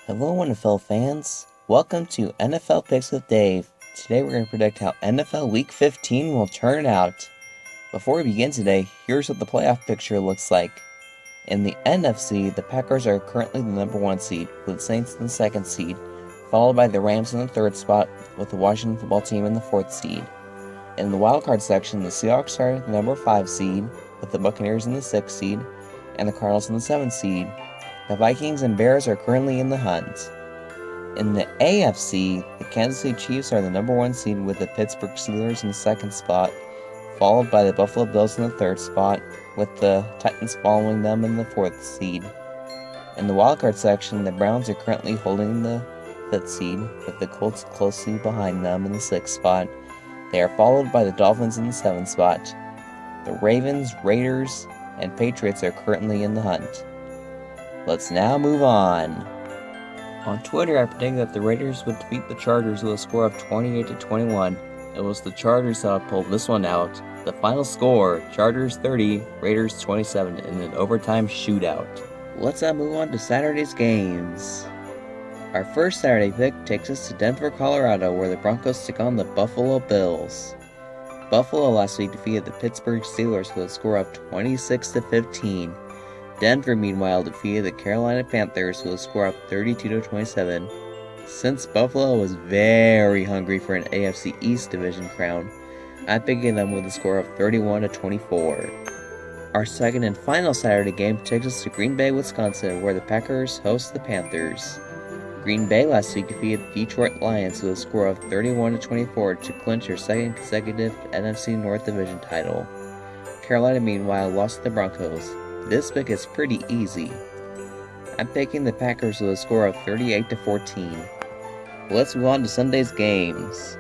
Hello NFL fans, welcome to NFL Picks with Dave. Today we're going to predict how NFL Week 15 will turn out. Before we begin today, here's what the playoff picture looks like. In the NFC, the Packers are currently the number 1 seed, with the Saints in the 2nd seed, followed by the Rams in the 3rd spot, with the Washington football team in the 4th seed. In the wildcard section, the Seahawks are the number 5 seed, with the Buccaneers in the 6th seed, and the Cardinals in the 7th seed. The Vikings and Bears are currently in the hunt. In the AFC, the Kansas City Chiefs are the number 1 seed with the Pittsburgh Steelers in the 2nd spot, followed by the Buffalo Bills in the 3rd spot, with the Titans following them in the 4th seed. In the wildcard section, the Browns are currently holding the 5th seed, with the Colts closely behind them in the 6th spot. They are followed by the Dolphins in the 7th spot. The Ravens, Raiders, and Patriots are currently in the hunt. Let's now move on. On Twitter, I predicted that the Raiders would defeat the Chargers with a score of 28-21. It was the Chargers that pulled this one out. The final score, Chargers 30, Raiders 27 in an overtime shootout. Let's now move on to Saturday's games. Our first Saturday pick takes us to Denver, Colorado, where the Broncos take on the Buffalo Bills. Buffalo last week defeated the Pittsburgh Steelers with a score of 26-15. Denver, meanwhile, defeated the Carolina Panthers with a score of 32-27. Since Buffalo was very hungry for an AFC East division crown, I picked them with a score of 31-24. Our second and final Saturday game takes us to Green Bay, Wisconsin, where the Packers host the Panthers. Green Bay last week defeated the Detroit Lions with a score of 31-24 to clinch their second consecutive NFC North Division title. Carolina, meanwhile, lost to the Broncos. This pick is pretty easy. I'm picking the Packers with a score of 38-14. Let's move on to Sunday's games.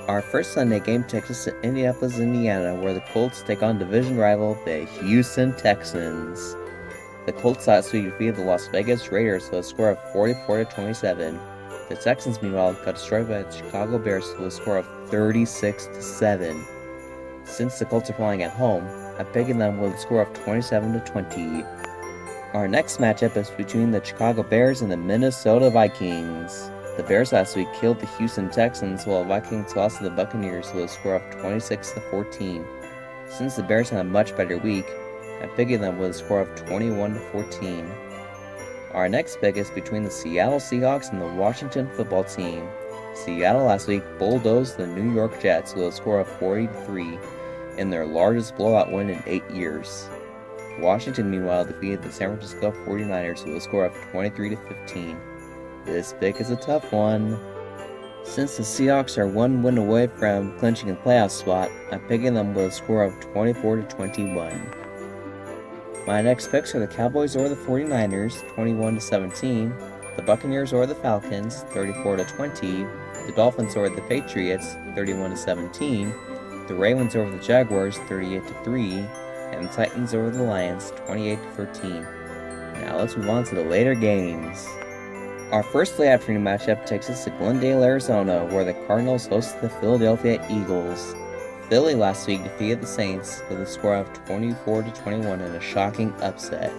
Our first Sunday game takes us to Indianapolis, Indiana, where the Colts take on division rival, the Houston Texans. The Colts last week defeated the Las Vegas Raiders with a score of 44-27. The Texans, meanwhile, got destroyed by the Chicago Bears with a score of 36-7. Since the Colts are playing at home, I'm picking them with a score of 27-20. Our next matchup is between the Chicago Bears and the Minnesota Vikings. The Bears last week killed the Houston Texans, while the Vikings lost to the Buccaneers with a score of 26-14. Since the Bears had a much better week, I'm picking them with a score of 21-14. Our next pick is between the Seattle Seahawks and the Washington football team. Seattle last week bulldozed the New York Jets with a score of 40-3. In their largest blowout win in 8 years. Washington, meanwhile, defeated the San Francisco 49ers with a score of 23-15. This pick is a tough one. Since the Seahawks are one win away from clinching a playoff spot, I'm picking them with a score of 24-21. My next picks are the Cowboys or the 49ers, 21-17, the Buccaneers or the Falcons, 34-20, the Dolphins or the Patriots, 31-17, the Ravens over the Jaguars, 38-3, and the Titans over the Lions, 28-13. Now let's move on to the later games. Our first late afternoon matchup takes us to Glendale, Arizona, where the Cardinals host the Philadelphia Eagles. Philly last week defeated the Saints with a score of 24-21 in a shocking upset.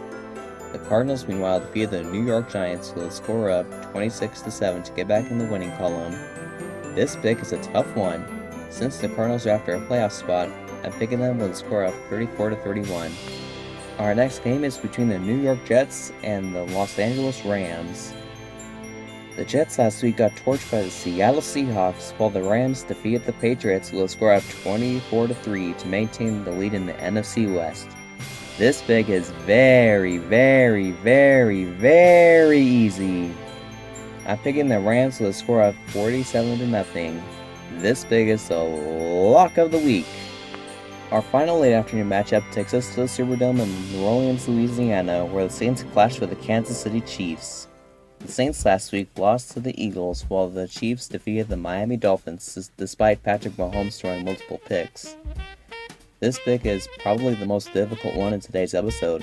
The Cardinals, meanwhile, defeated the New York Giants with a score of 26-7 to get back in the winning column. This pick is a tough one. Since the Cardinals are after a playoff spot, I'm picking them with a score of 34-31. Our next game is between the New York Jets and the Los Angeles Rams. The Jets last week got torched by the Seattle Seahawks, while the Rams defeated the Patriots with a score of 24-3 to maintain the lead in the NFC West. This pick is very, very, very, very easy. I'm picking the Rams with a score of 47-0. This pick is the lock of the week. Our final late afternoon matchup takes us to the Superdome in New Orleans, Louisiana, where the Saints clashed with the Kansas City Chiefs. The Saints last week lost to the Eagles, while the Chiefs defeated the Miami Dolphins despite Patrick Mahomes throwing multiple picks. This pick is probably the most difficult one in today's episode.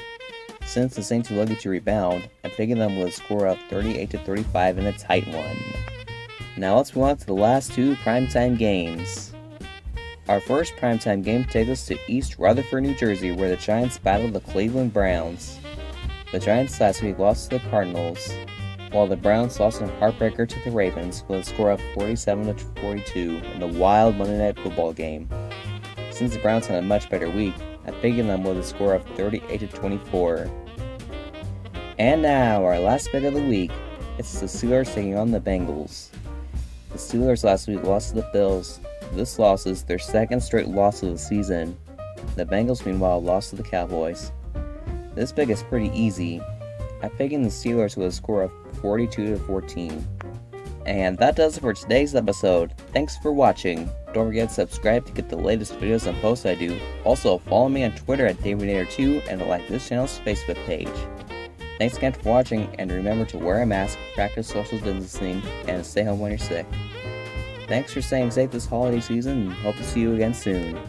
Since the Saints are lucky to rebound, I'm picking them with a score of 38-35 in a tight one. Now let's move on to the last two primetime games. Our first primetime game takes us to East Rutherford, New Jersey, where the Giants battle the Cleveland Browns. The Giants last week lost to the Cardinals, while the Browns lost in a heartbreaker to the Ravens with a score of 47-42 in the wild Monday Night Football game. Since the Browns had a much better week, I figured them with a score of 38-24. And now, our last pick of the week. It's the Steelers taking on the Bengals. The Steelers last week lost to the Bills. This loss is their second straight loss of the season. The Bengals, meanwhile, lost to the Cowboys. This pick is pretty easy. I picked the Steelers with a score of 42-14. And that does it for today's episode. Thanks for watching. Don't forget to subscribe to get the latest videos and posts I do. Also, follow me on Twitter at DavidNader2 and like this channel's Facebook page. Thanks again for watching, and remember to wear a mask, practice social distancing, and stay home when you're sick. Thanks for staying safe this holiday season, and hope to see you again soon.